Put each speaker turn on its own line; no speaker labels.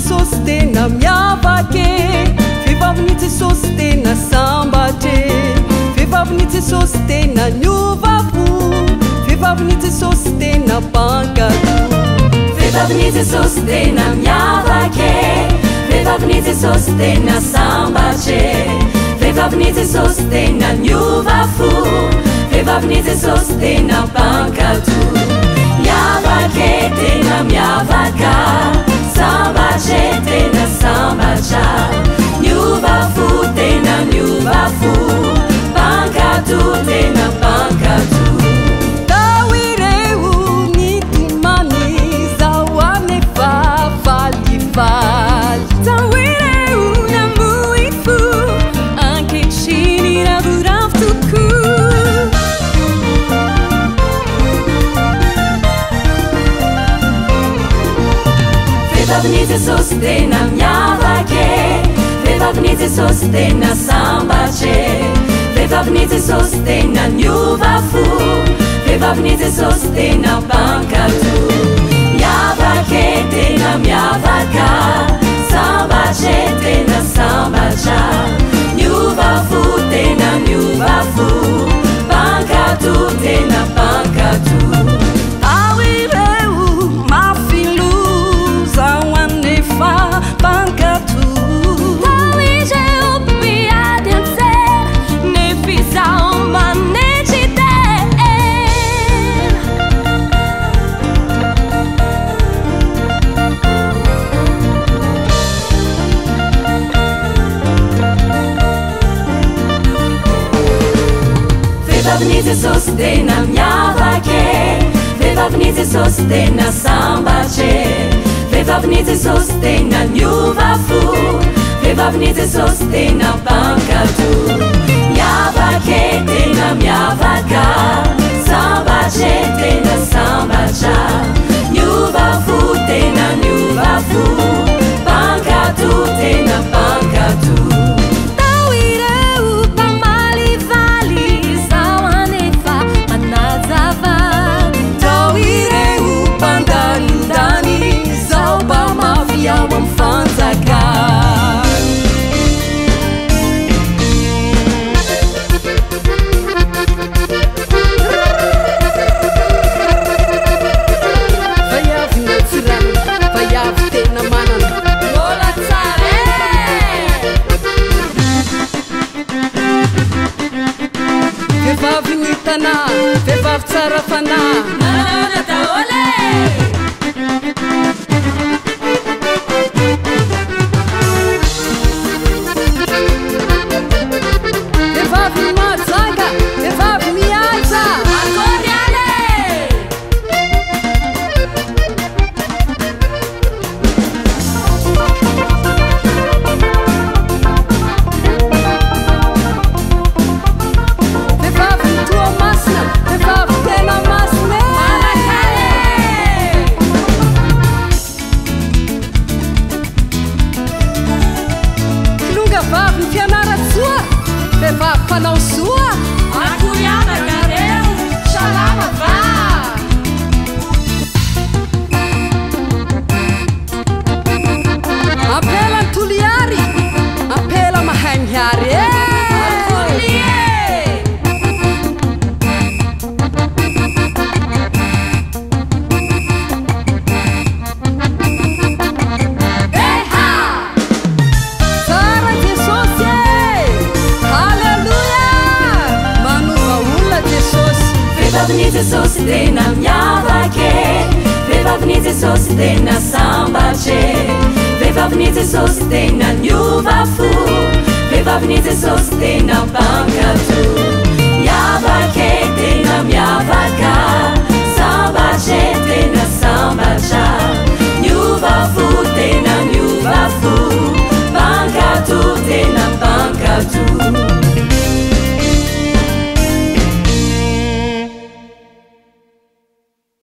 Sostena miavake, vehivavy sostena sambatre, vehivavy sostena niovavo, vehivavy sostena pankado.
Vehivavy sostena miavake, vehivavy sostena sambatre, vehivavy sostena niovavo, vehivavy sostena pankado. Miavake tena miavaka, sambatre tena sambatra, niovavo tena niovavo, pankado tena pankado.
Tao ireo nitomany zao anefa falifaly, tao ireo namoy fo, ankehitriny ravoravo tokoa.
Vehivavy sostena miavake, vehivavy sostena sambatre, vehivavy sostena niovavo, vehivavy sostena pankado. Miavake tena miavaka, sambatre tena sambatra, niovavo tena niovavo, pankado tena pankado.
Tao ireo mafilo zao anefa pankado,
Tao ireo piady antsena, nefa izao manetry tena. Vehivavy sostena miavake, vehivavy sostena sambatre, vehivavy sostena niovavo, vehivavy sostena pankado. Miavake tena miavaka, sambatre tena sambatra, niovavo tena niovavo, pankado tena pankado.
tao ireo mpamalivaly zao anefa manazava, tao ireo mpandanindany zao mba mafy ao amy fanjakany. Vaiavy natsirana, vaiavy tena manana,
Mbola tsara
vehivavy ny tanà, vehivavy tsara fanahy.
Manana daholo
Vehivavy mahazaka, vehivavy mihaja,
akory ale.
vehivavy toa masina, vehivavy tena masina. Kilonga vavy ny fianaratsoa, vehivavy mpanao soa.
Akory anagareo, salama va.
Apela ny toliary, apela mahay mihary
Akory e. Eha!
Tsara Jesosy e, haleluia, manova olona Jesosy.
Vehivavy sostena miavake, vehivavy sostena sambatre, vehivavy sostena niovavo, vehivavy sostena pankado. Miavake tena miavaka.